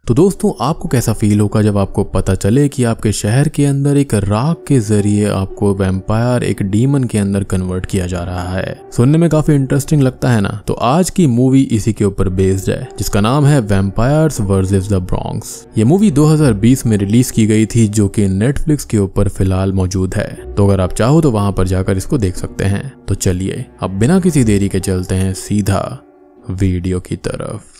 तो दोस्तों आपको कैसा फील होगा जब आपको पता चले कि आपके शहर के अंदर एक राख के जरिए आपको वैम्पायर एक डीमन के अंदर कन्वर्ट किया जा रहा है। सुनने में काफी इंटरेस्टिंग लगता है ना। तो आज की मूवी इसी के ऊपर बेस्ड है, जिसका नाम है वैम्पायर्स वर्सेस द ब्रॉन्क्स। ये मूवी 2020 में रिलीज की गई थी, जो कि नेटफ्लिक्स के ऊपर फिलहाल मौजूद है। तो अगर आप चाहो तो वहां पर जाकर इसको देख सकते हैं। तो चलिए अब बिना किसी देरी के चलते हैं सीधा वीडियो की तरफ।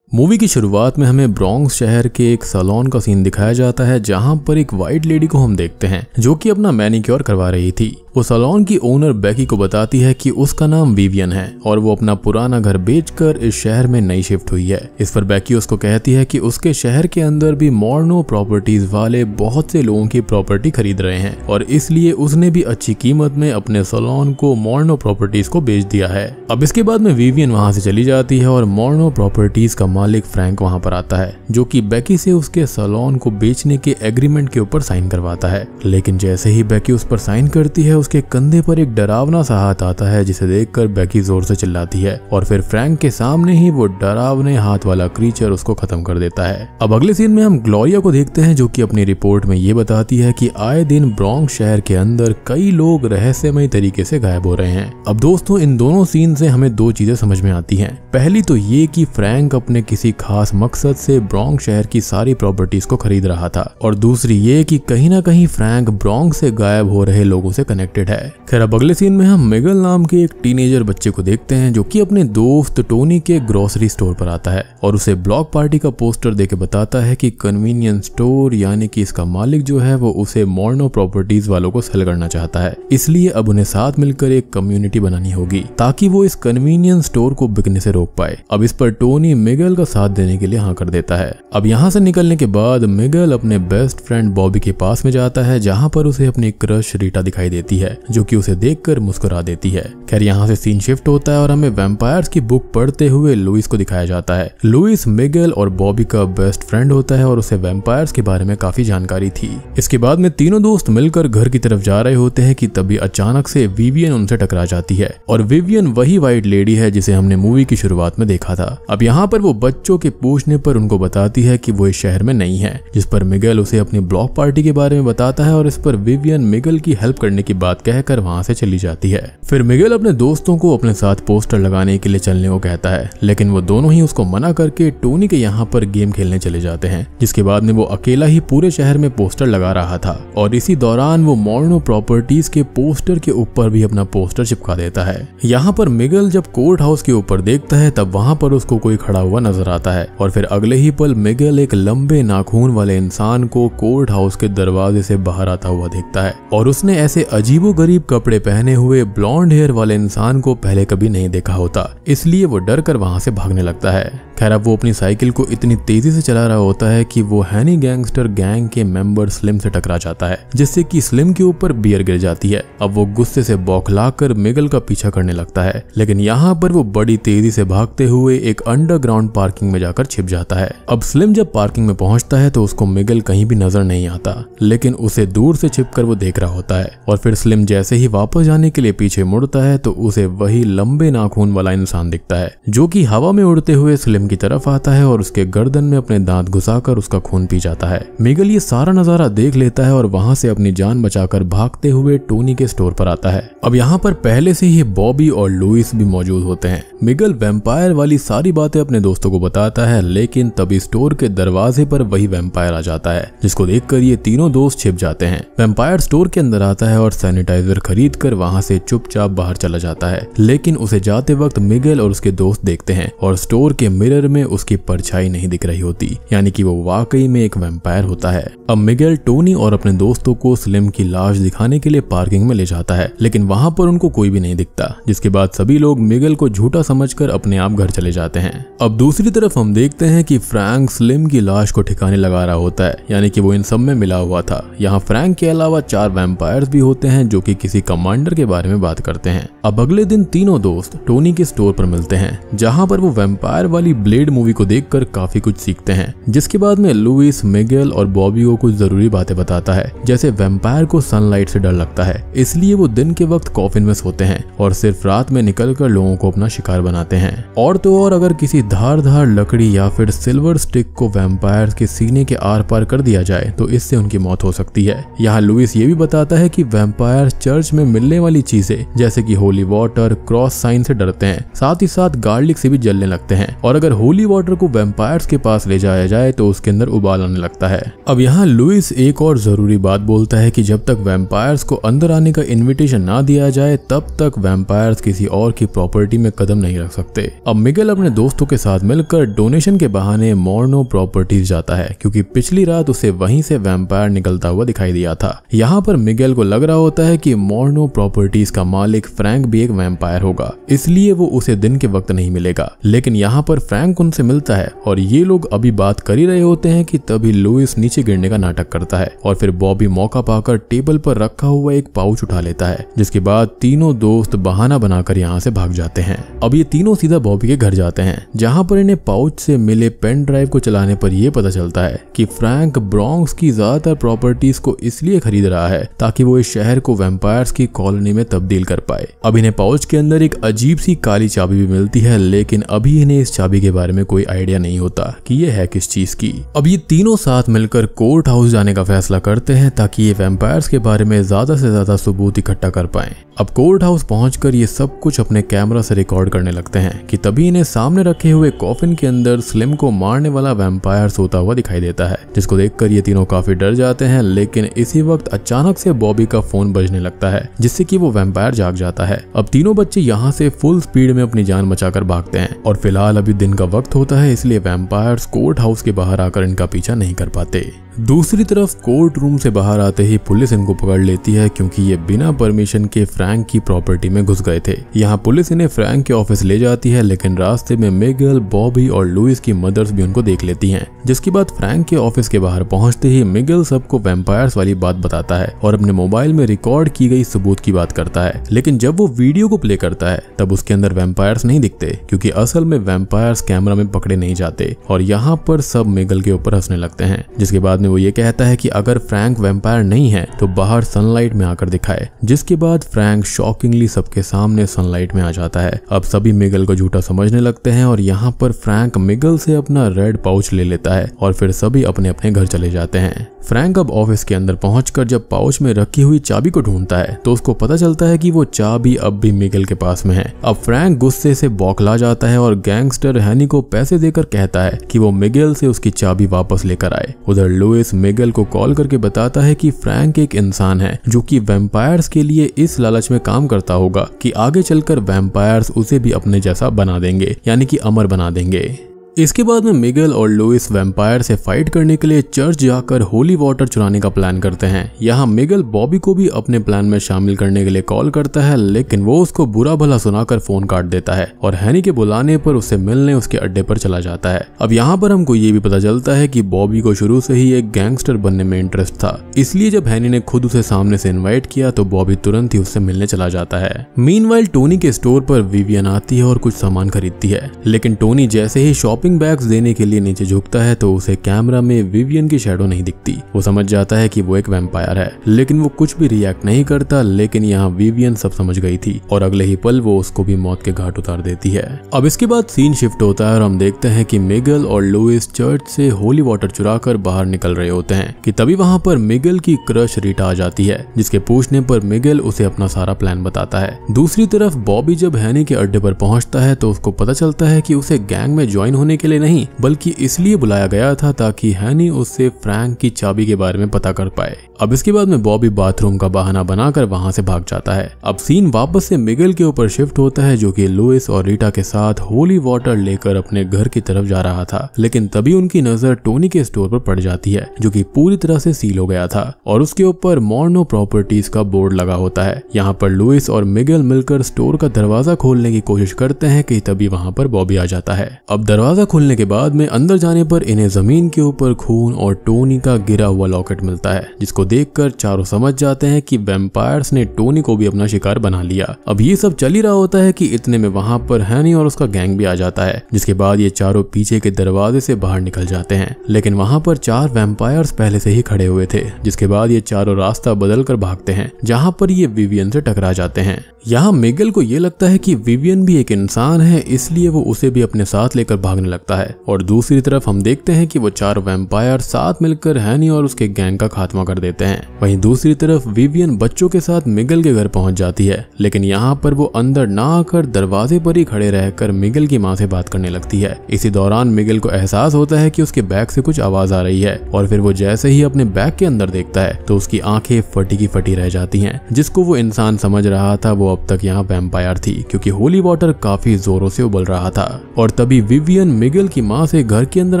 मूवी की शुरुआत में हमें ब्रॉन्क्स शहर के एक सैलून का सीन दिखाया जाता है, जहां पर एक वाइट लेडी को हम देखते हैं जो कि अपना मैनिक्योर करवा रही थी। वो सैलून की ओनर बेकी को बताती है कि उसका नाम विवियन है और वो अपना पुराना घर बेचकर इस शहर में नई शिफ्ट हुई है। इस पर बेकी उसको कहती है कि उसके शहर के अंदर भी मॉर्नो प्रॉपर्टीज वाले बहुत से लोगों की प्रॉपर्टी खरीद रहे हैं और इसलिए उसने भी अच्छी कीमत में अपने सैलून को मॉर्नो प्रॉपर्टीज को बेच दिया है। अब इसके बाद में विवियन वहां से चली जाती है और मॉर्नो प्रॉपर्टीज का मालिक फ्रैंक वहां पर आता है, जो कि बेकी से उसके सैलून को बेचने के एग्रीमेंट के ऊपर साइन करवाता है। लेकिन जैसे ही बेकी उस पर साइन करती है, उसके कंधे पर एक डरावना सा हाथ आता है, जिसे देखकर बेकी जोर से चिल्लाती है और फिर फ्रैंक के सामने ही वो डरावने हाथ वाला क्रीचर उसको खत्म कर देता है। अब अगले सीन में हम ग्लोरिया को देखते हैं, जो कि अपनी रिपोर्ट में ये बताती है कि आए दिन ब्रॉन्क्स शहर के अंदर कई लोग रहस्यमय तरीके से गायब हो रहे हैं। अब दोस्तों इन दोनों सीन से हमें दो चीजें समझ में आती हैं। पहली तो ये कि फ्रैंक अपने किसी खास मकसद से ब्रॉन्क्स शहर की सारी प्रॉपर्टीज को खरीद रहा था, और दूसरी ये कि कहीं ना कहीं फ्रैंक ब्रॉन्क्स से गायब हो रहे लोगों से कनेक्टेड है। खैर अब अगले सीन में हम मिगल नाम के एक टीनेजर बच्चे को देखते हैं, जो कि अपने दोस्त टोनी के ग्रोसरी स्टोर पर आता है और उसे ब्लॉक पार्टी का पोस्टर देके बताता है कि कन्वीनियंस स्टोर यानी कि इसका मालिक जो है वो उसे मॉर्नो प्रॉपर्टीज वालों को सेल करना चाहता है। इसलिए अब उन्हें साथ मिलकर एक कम्युनिटी बनानी होगी ताकि वो इस कन्वीनियंस स्टोर को बिकने से रोक पाए। अब इस पर टोनी मिगल का साथ देने के लिए हाँ कर देता है। अब यहाँ से निकलने के बाद मिगल अपने बेस्ट फ्रेंड बॉबी के पास में जाता है, जहाँ पर उसे अपनी क्रश रीटा दिखाई देती है, जो कि उसे देखकर मुस्कुरा देती है। खैर यहाँ से सीन शिफ्ट होता है और हमें वैम्पायर्स की बुक पढ़ते हुए लुइस को दिखाया जाता है। लुइस मिगल और बॉबी का बेस्ट फ्रेंड होता है और उसे वैम्पायर्स के बारे में काफी जानकारी थी। इसके बाद में तीनों दोस्त मिलकर घर की तरफ जा रहे होते हैं कि तभी अचानक से विवियन उनसे टकरा जाती है, और विवियन वही वाइट लेडी है जिसे हमने मूवी की शुरुआत में देखा था। अब यहाँ पर वो बच्चों के पूछने पर उनको बताती है कि वो इस शहर में नहीं है, जिस पर मिगल उसे अपनी ब्लॉक पार्टी के बारे में बताता है और इस पर विवियन मिगल की हेल्प करने की बात कहकर वहां से चली जाती है। फिर मिगल अपने दोस्तों को अपने साथ पोस्टर लगाने के लिए चलने को कहता है, लेकिन वो दोनों ही उसको मना करके टोनी के यहाँ पर गेम खेलने चले जाते हैं, जिसके बाद में वो अकेला ही पूरे शहर में पोस्टर लगा रहा था और इसी दौरान वो मॉर्नो प्रॉपर्टीज के पोस्टर के ऊपर भी अपना पोस्टर चिपका देता है। यहाँ पर मिगल जब कोर्ट हाउस के ऊपर देखता है तब वहां पर उसको कोई खड़ा हुआ नजर आता है और फिर अगले ही पल मिगल एक लंबे नाखून वाले इंसान को कोर्ट हाउस के दरवाजे से बाहर आता हुआ देखता है, और उसने ऐसे अजीबोगरीब कपड़े पहने हुए ब्लॉन्ड हेयर वाले इंसान को पहले कभी नहीं देखा होता, इसलिए वो डर कर वहां से भागने लगता है। खैर अब वो अपनी साइकिल को इतनी तेजी से चला रहा होता है कि वो हैनी गैंगस्टर गैंग के मेंबर स्लिम से टकरा जाता है, जिससे कि स्लिम के ऊपर बियर गिर जाती है। अब वो गुस्से से बौखलाकर मिगल का पीछा करने लगता है, लेकिन यहाँ पर वो बड़ी तेजी से भागते हुए एक अंडरग्राउंड पार्किंग में जाकर छिप जाता है। अब स्लिम जब पार्किंग में पहुंचता है तो उसको मिगल कहीं भी नजर नहीं आता, लेकिन उसे दूर से छिपकर वो देख रहा होता है, और फिर स्लिम जैसे ही वापस जाने के लिए पीछे मुड़ता है तो उसे वही लंबे नाखून वाला इंसान दिखता है, जो कि हवा में उड़ते हुए स्लिम की तरफ आता है और उसके गर्दन में अपने दांत घुसाकर उसका खून पी जाता है। मिगल ये सारा नजारा देख लेता है और वहां से अपनी जान बचाकर भागते हुए टोनी के स्टोर पर आता है। अब यहाँ पर पहले से ही बॉबी और लुइस भी मौजूद होते हैं। मिगल वैम्पायर वाली सारी बातें अपने दोस्तों को बताता है, लेकिन तभी स्टोर के दरवाजे पर वही वैम्पायर आ जाता है, जिसको देखकर ये तीनों दोस्त छिप जाते हैं। वैम्पायर स्टोर के अंदर आता है और सैनिटाइजर खरीद कर वहां से चुपचाप बाहर चला जाता है, लेकिन उसे जाते वक्त मिगल और उसके दोस्त देखते हैं और स्टोर के मिरर में उसकी परछाई नहीं दिख रही होती, यानी कि वो वाकई में एक वैम्पायर होता है। अब मिगल टोनी और अपने दोस्तों को स्लिम की लाश दिखाने के लिए पार्किंग में ले जाता है, लेकिन वहां पर उनको कोई भी नहीं दिखता, जिसके बाद सभी लोग मिगल को झूठा समझकर अपने आप घर चले जाते हैं। अब दूसरी दूसरी तरफ हम देखते हैं कि फ्रैंक स्लिम की लाश को ठिकाने लगा रहा होता है, यानी कि वो इन सब में मिला हुआ था। यहाँ फ्रैंक के अलावा 4 वैम्पायर्स भी होते हैं जो कि किसी कमांडर के बारे में बात करते हैं। अब अगले दिन तीनों दोस्त टोनी के स्टोर पर मिलते हैं, जहाँ पर वो वैम्पायर वाली ब्लेड मूवी को देखकर काफी कुछ सीखते हैं। जिसके बाद में लुइस, मिगेल और बॉबी को कुछ जरूरी बातें बताता है, जैसे वैम्पायर को सनलाइट से डर लगता है, इसलिए वो दिन के वक्त कॉफिन में सोते हैं और सिर्फ रात में निकलकर लोगों को अपना शिकार बनाते हैं। और तो और अगर किसी धारदार लकड़ी या फिर सिल्वर स्टिक को वैम्पायर्स के सीने के आर पार कर दिया जाए तो इससे उनकी मौत हो सकती है। यहाँ लुइस ये भी बताता है कि वैम्पायर्स चर्च में मिलने वाली चीजें जैसे कि होली वाटर, क्रॉस साइन से डरते हैं, साथ ही साथ गार्लिक से भी जलने लगते हैं, और अगर होली वाटर को वैम्पायर्स के पास ले जाया जाए तो उसके अंदर उबाल आने लगता है। अब यहाँ लुइस एक और जरूरी बात बोलता है कि जब तक वैम्पायर्स को अंदर आने का इन्विटेशन ना दिया जाए तब तक वैम्पायर्स किसी और की प्रॉपर्टी में कदम नहीं रख सकते। अब मिगेल अपने दोस्तों के साथ मिलकर डोनेशन के बहाने मोर्नो प्रॉपर्टीज जाता है, क्योंकि पिछली रात उसे वहीं से वैम्पायर निकलता हुआ दिखाई दिया था। यहाँ पर मिगेल को लग रहा होता है कि मोर्नो प्रॉपर्टीज का मालिक फ्रैंक भी एक वैम्पायर होगा, इसलिए वो उसे दिन के वक्त नहीं मिलेगा। लेकिन यहाँ पर फ्रैंक उनसे मिलता है और ये लोग अभी बात कर ही रहे होते हैं कि तभी लुइस नीचे गिरने का नाटक करता है और फिर बॉबी मौका पाकर टेबल पर रखा हुआ एक पाउच उठा लेता है, जिसके बाद तीनों दोस्त बहाना बनाकर यहाँ से भाग जाते हैं। अब ये तीनों सीधा बॉबी के घर जाते हैं, जहाँ पर इन्हें पाउच से मिले पेन ड्राइव को चलाने पर यह पता चलता है कि फ्रैंक ब्रॉन्क्स की ज्यादातर प्रॉपर्टीज को इसलिए खरीद रहा है ताकि वो इस शहर को वैम्पायर्स की कॉलोनी में तब्दील कर पाए। अब इन्हें पाउच के अंदर एक अजीब सी काली चाबी भी मिलती है, लेकिन अभी इन्हें इस चाबी के बारे में कोई आइडिया नहीं होता कि ये है किस चीज की। अब ये तीनों साथ मिलकर कोर्ट हाउस जाने का फैसला करते हैं ताकि ये वैम्पायर्स के बारे में ज्यादा से ज्यादा सबूत इकट्ठा कर पाएं। अब कोर्ट हाउस पहुंचकर ये सब कुछ अपने कैमरा से रिकॉर्ड करने लगते हैं कि तभी इन्हें सामने रखे हुए कॉफिन के अंदर स्लिम को मारने वाला वैम्पायर सोता हुआ दिखाई देता है, जिसको देखकर ये तीनों काफी डर जाते हैं। लेकिन इसी वक्त अचानक से बॉबी का फोन बजने लगता है, जिससे कि वो वैम्पायर जाग जाता है। अब तीनों बच्चे यहाँ से फुल स्पीड में अपनी जान बचाकर भागते हैं और फिलहाल अभी दिन का वक्त होता है, इसलिए वैम्पायर्स कोर्ट हाउस के बाहर आकर इनका पीछा नहीं कर पाते। दूसरी तरफ कोर्ट रूम से बाहर आते ही पुलिस इनको पकड़ लेती है, क्योंकि ये बिना परमिशन के फ्रैंक की प्रॉपर्टी में घुस गए थे। यहाँ पुलिस इन्हें फ्रैंक के ऑफिस ले जाती है, लेकिन रास्ते में मिगेल, बॉबी और लुइस की मदर्स भी उनको देख लेती हैं। जिसके बाद फ्रैंक के ऑफिस के बाहर पहुंचते ही मिगेल सबको वैम्पायर्स वाली बात बताता है और अपने मोबाइल में रिकॉर्ड की गई सबूत की बात करता है। लेकिन जब वो वीडियो को प्ले करता है तब उसके अंदर वैम्पायर्स नहीं दिखते, क्योंकि असल में वैम्पायर्स कैमरा में पकड़े नहीं जाते। और यहाँ पर सब मिगेल के ऊपर हंसने लगते हैं। जिसके बाद में वो ये कहता है कि अगर फ्रैंक वैम्पायर नहीं है तो बाहर सनलाइट में आकर दिखाए। जिसके बाद फ्रैंक शॉकिंगली सबके सामने सनलाइट में आ जाता है। अब सभी मिगेल को झूठा समझने लगते हैं और यहाँ पर फ्रैंक मिगेल से अपना रेड पाउच ले लेता है और फिर सभी अपने अपने घर चले जाते हैं। फ्रैंक अब ऑफिस के अंदर पहुंचकर जब पाउच में रखी हुई चाबी को ढूंढता है तो उसको पता चलता है कि वो चाबी अब भी मिगेल के पास में है। अब फ्रैंक गुस्से से बौखला जाता है और गैंगस्टर हैनी को पैसे देकर कहता है कि वो मिगेल से उसकी चाबी वापस लेकर आए। उधर लुइस मिगेल को कॉल करके बताता है कि फ्रैंक एक इंसान है जो कि वैम्पायर्स के लिए इस लालच में काम करता होगा कि आगे चलकर वैम्पायर्स उसे भी अपने जैसा बना देंगे, यानी कि अमर बना देंगे। इसके बाद में मिगेल और लुइस वैम्पायर से फाइट करने के लिए चर्च जाकर होली वाटर चुराने का प्लान करते हैं। यहाँ मिगेल बॉबी को भी अपने प्लान में शामिल करने के लिए कॉल करता है, लेकिन वो उसको बुरा भला सुनाकर फोन काट देता है और हैनी के बुलाने पर उससे मिलने उसके अड्डे पर चला जाता है। अब यहाँ पर हमको ये भी पता चलता है कि बॉबी को शुरू से ही एक गैंगस्टर बनने में इंटरेस्ट था, इसलिए जब हैनी ने खुद उसे सामने से इन्वाइट किया तो बॉबी तुरंत ही उससे मिलने चला जाता है। मीनवाइल टोनी के स्टोर पर विवियन आती है और कुछ सामान खरीदती है, लेकिन टोनी जैसे ही शॉपिंग बैग्स देने के लिए नीचे झुकता है तो उसे कैमरा में विवियन की शैडो नहीं दिखती। वो समझ जाता है कि वो एक वैम्पायर है, लेकिन वो कुछ भी रिएक्ट नहीं करता। लेकिन यहाँ विवियन सब समझ गई थी और अगले ही पल वो उसको भी मौत के घाट उतार देती है। अब इसके बाद सीन शिफ्ट होता है और हम देखते हैं कि मिगेल और लुइस चर्च से होली वाटर चुराकर बाहर निकल रहे होते हैं कि तभी वहां पर मिगेल की क्रश रीटा आ जाती है, जिसके पूछने पर मिगेल उसे अपना सारा प्लान बताता है। दूसरी तरफ बॉबी जब हैनी के अड्डे पर पहुंचता है तो उसको पता चलता है कि उसे गैंग में ज्वाइन होने के लिए नहीं बल्कि इसलिए बुलाया गया था ताकि हैनी उससे फ्रैंक की चाबी के बारे में पता कर पाए। अब इसके बाद में बॉबी बाथरूम का बहाना बनाकर वहां से भाग जाता है। अब सीन वापस से मिगेल के ऊपर शिफ्ट होता है, जो कि लुइस और रीटा के साथ होली वाटर लेकर अपने घर की तरफ जा रहा था। लेकिन तभी उनकी नजर टोनी के स्टोर पर पड़ जाती है, जो कि पूरी तरह से सील हो गया था और उसके ऊपर मोर्नो प्रॉपर्टीज का बोर्ड लगा होता है। यहाँ पर लुइस और मिगेल मिलकर स्टोर का दरवाजा खोलने की कोशिश करते हैं कि तभी वहां पर बॉबी आ जाता है। अब दरवाजा दरवाजा खुलने के बाद में अंदर जाने पर इन्हें जमीन के ऊपर खून और टोनी का गिरा हुआ लॉकेट मिलता है, जिसको देखकर चारों समझ जाते हैं कि वैम्पायर्स ने टोनी को भी अपना शिकार बना लिया। अब ये सब चल ही रहा होता है कि इतने में वहां पर हैनी और उसका गैंग भी आ जाता है, जिसके बाद ये चारों पीछे के दरवाजे से बाहर निकल जाते हैं। लेकिन वहां पर 4 वैम्पायर्स पहले से ही खड़े हुए थे, जिसके बाद ये चारों रास्ता बदल कर भागते हैं, जहां पर ये विवियन से टकरा जाते हैं। यहाँ मिगेल को ये लगता है कि विवियन भी एक इंसान है, इसलिए वो उसे भी अपने साथ लेकर भागने लगता है। और दूसरी तरफ हम देखते हैं कि वो 4 वैम्पायर साथ मिलकर हैनी और उसके गैंग का खात्मा कर देते हैं। वहीं दूसरी तरफ विवियन बच्चों के साथ मिगेल के घर पहुंच जाती है, लेकिन यहाँ पर वो अंदर ना आकर दरवाजे पर ही खड़े रहकर मिगेल की माँ से बात करने लगती है। इसी दौरान मिगेल को एहसास होता है कि उसके बैग से कुछ आवाज आ रही है, और फिर वो जैसे ही अपने बैग के अंदर देखता है तो उसकी आंखें फटी की फटी रह जाती हैं। जिसको वो इंसान समझ रहा था वो अब तक यहाँ वैम्पायर थी, क्योंकि होली वाटर काफी जोरों से उबल रहा था। और तभी विवियन मिगेल की माँ से घर के अंदर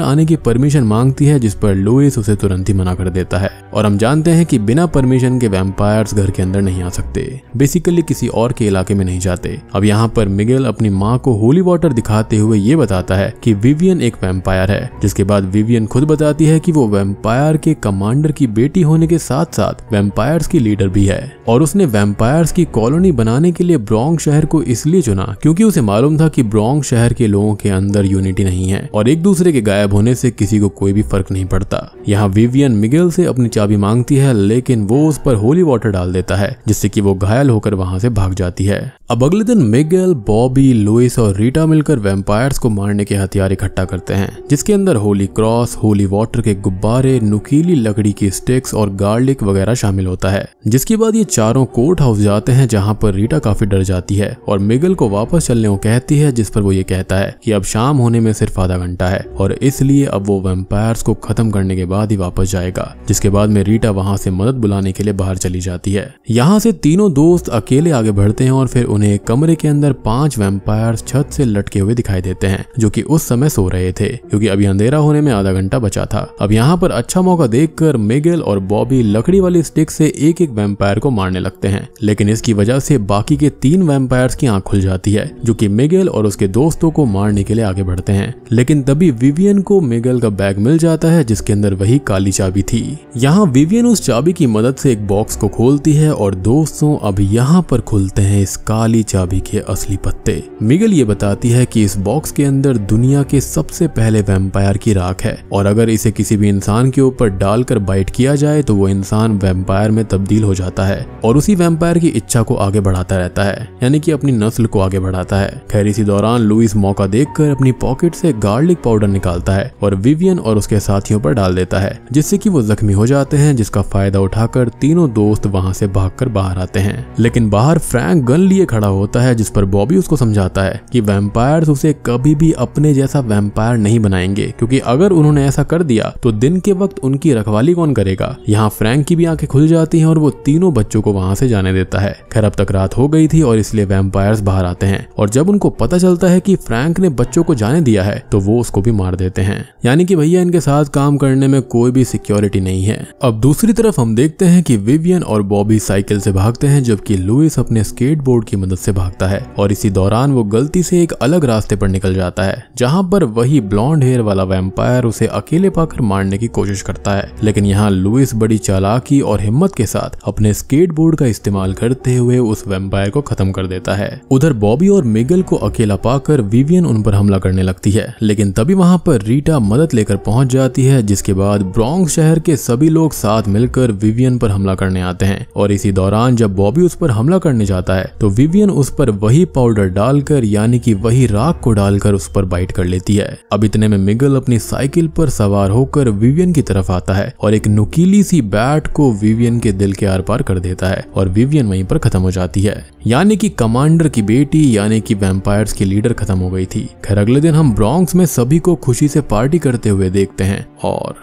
आने की परमिशन मांगती है, जिस पर लुइस उसे तुरंत ही मना कर देता है। और हम जानते हैं कि बिना परमिशन के वैम्पायर्स घर के अंदर नहीं आ सकते, बेसिकली किसी और के इलाके में नहीं जाते। अब यहाँ पर मिगेल अपनी माँ को होली वाटर दिखाते हुए ये बताता है कि विवियन एक वैम्पायर है, जिसके बाद विवियन खुद बताती है कि वो वैम्पायर के कमांडर की बेटी होने के साथ साथ वैम्पायर्स की लीडर भी है, और उसने वैम्पायर्स की कॉलोनी बनाने के लिए ब्रोंक्स शहर को इसलिए चुना क्योंकि उसे मालूम था कि ब्रोंक्स शहर के लोगों के अंदर यूनिटी नहीं है और एक दूसरे के गायब होने से किसी को कोई भी फर्क नहीं पड़ता। यहाँ विवियन मिगेल से अपनी चाबी मांगती है, लेकिन वो उस पर होली वाटर डाल देता है, जिससे कि वो घायल होकर वहां से भाग जाती है। अब अगले दिन मिगेल, बॉबी, लुइस और रीटा मिलकर वैम्पायर्स को मारने के हथियार इकट्ठा करते हैं, जिसके अंदर होली क्रॉस, होली वाटर के गुब्बारे, नुकीली लकड़ी की स्टिक्स और गार्लिक वगैरह शामिल होता है। जिसके बाद ये चारों कोर्ट हाउस जाते हैं, जहाँ पर रीटा काफी डर जाती है और मिगेल को वापस चलने को कहती है, जिस पर वो ये कहता है कि अब शाम होने में सिर्फ आधा घंटा है और इसलिए अब वो वैम्पायर्स को खत्म करने के बाद ही वापस जाएगा। जिसके बाद में रीटा वहां से मदद बुलाने के लिए बाहर चली जाती है। यहाँ से तीनों दोस्त अकेले आगे बढ़ते हैं और फिर उन्हें एक कमरे के अंदर 5 वैम्पायर्स छत से लटके हुए दिखाई देते हैं, जो कि उस समय सो रहे थे, क्योंकि अभी अंधेरा होने में आधा घंटा बचा था। अब यहाँ पर अच्छा मौका देखकर मिगेल और बॉबी लकड़ी वाली स्टिक से एक एक वैम्पायर को मारने लगते हैं, लेकिन इसकी वजह से बाकी के 3 वैम्पायर्स की आंख खुल जाती है, जो कि मिगेल और उसके दोस्तों को मारने के लिए आगे बढ़ते हैं। लेकिन तभी विवियन को मिगेल का बैग मिल जाता है, जिसके अंदर वही काली चाबी थी। यहाँ विवियन उस चाबी की मदद से एक बॉक्स को खोलती है और दोस्तों अब यहाँ पर खुलते हैं इस काली चाबी के असली पत्ते। मिगेल ये बताती है कि इस बॉक्स के अंदर दुनिया के सबसे पहले वैम्पायर की राख है, और अगर इसे किसी भी इंसान के ऊपर डालकर बाइट किया जाए तो वो इंसान वैम्पायर में तब्दील हो जाता है और उसी वैम्पायर की इच्छा को आगे बढ़ाता रहता है, यानी कि अपनी नस्ल को आगे बढ़ाता है। खैर इसी दौरान लुइस मौका देखकर अपनी पॉकेट से गार्लिक पाउडर निकालता है और विवियन और उसके साथियों पर डाल देता है, जिससे कि वो जख्मी हो जाते हैं, जिसका फायदा उठाकर तीनों दोस्त वहां से भागकर बाहर आते हैं। लेकिन बाहर फ्रैंक गन लिए खड़ा होता है, जिस पर बॉबी उसको समझाता है कि वैम्पायर्स उसे कभी भी अपने जैसा वैम्पायर नहीं बनाएंगे, क्योंकि अगर उन्होंने ऐसा कर दिया तो दिन के वक्त उनकी रखवाली कौन करेगा। यहाँ फ्रैंक की भी आंखें खुल जाती हैं और वो तीनों बच्चों को वहां से जाने देता है। खैर अब तक रात हो गई थी और इसलिए वैम्पायर्स बाहर आते हैं, और जब उनको पता चलता है कि फ्रैंक ने बच्चों को जाने दिया है तो वो उसको भी मार देते हैं, यानी कि भैया इनके साथ काम करने में कोई भी सिक्योरिटी नहीं है। अब दूसरी तरफ हम देखते हैं कि विवियन और बॉबी साइकिल से भागते हैं, जबकि लुइस अपने स्केटबोर्ड की मदद से भागता है, और इसी दौरान वो गलती से एक अलग रास्ते पर निकल जाता है, जहां पर वही ब्लॉन्ड हेयर वाला वैम्पायर उसे अकेले पाकर मारने की कोशिश करता है। लेकिन यहाँ लुइस बड़ी चालाकी और हिम्मत के साथ अपने स्केटबोर्ड का इस्तेमाल करते हुए उस वैम्पायर को खत्म कर देता है। उधर बॉबी और मिगेल को अकेला पाकर विवियन उन पर हमला करने लगती है, लेकिन तभी वहां पर रीटा मदद लेकर पहुंच जाती है, जिसके बाद ब्रोंक्स शहर के सभी लोग साथ मिलकर विवियन पर हमला करने आते हैं। और इसी दौरान जब बॉबी उस पर हमला करने जाता है तो विवियन उस पर वही पाउडर डालकर, यानी कि वही राख को डालकर उस पर बाइट कर लेती है। अब इतने में मिगेल अपनी साइकिल पर सवार होकर विवियन की तरफ आता है और एक नुकीली सी बैट को विवियन के दिल के आर पार कर देता है और विवियन वहीं पर खत्म हो जाती है, यानी कि कमांडर की बेटी यानी कि वैम्पायर्स की लीडर खत्म हो गई थी। खैर अगले दिन हम ब्रोंक्स में सभी को खुशी से पार्टी करते हुए देखते हैं और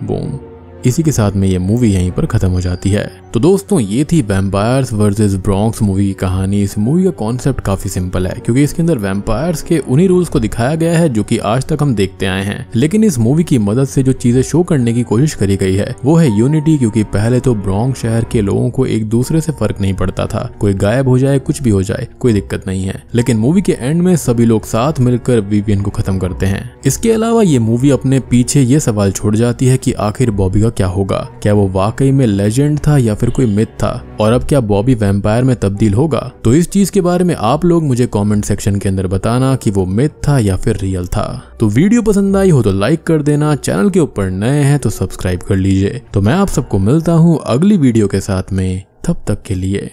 बूम, इसी के साथ में ये मूवी यहीं पर खत्म हो जाती है। तो दोस्तों ये थी वैम्पायर्स वर्सेस ब्रॉन्क्स मूवी की कहानी। इस मूवी का कॉन्सेप्ट काफी सिंपल है क्योंकि इसके अंदर वैम्पायर्स के उन्हीं रूल्स को दिखाया गया है जो कि आज तक हम देखते आए हैं, लेकिन इस मूवी की मदद से जो चीजें शो करने की कोशिश करी गई है वो है यूनिटी। क्योंकि पहले तो ब्रॉन्क्स शहर के लोगों को एक दूसरे से फर्क नहीं पड़ता था, कोई गायब हो जाए कुछ भी हो जाए कोई दिक्कत नहीं है, लेकिन मूवी के एंड में सभी लोग साथ मिलकर विवियन को खत्म करते हैं। इसके अलावा ये मूवी अपने पीछे ये सवाल छोड़ जाती है कि आखिर बॉबी का क्या होगा, क्या वो वाकई में लेजेंड था या फिर कोई मिथ था, और अब क्या बॉबी वैम्पायर में तब्दील होगा। तो इस चीज के बारे में आप लोग मुझे कमेंट सेक्शन के अंदर बताना कि वो मिथ था या फिर रियल था। तो वीडियो पसंद आई हो तो लाइक कर देना, चैनल के ऊपर नए हैं तो सब्सक्राइब कर लीजिए। तो मैं आप सबको मिलता हूँ अगली वीडियो के साथ में, तब तक के लिए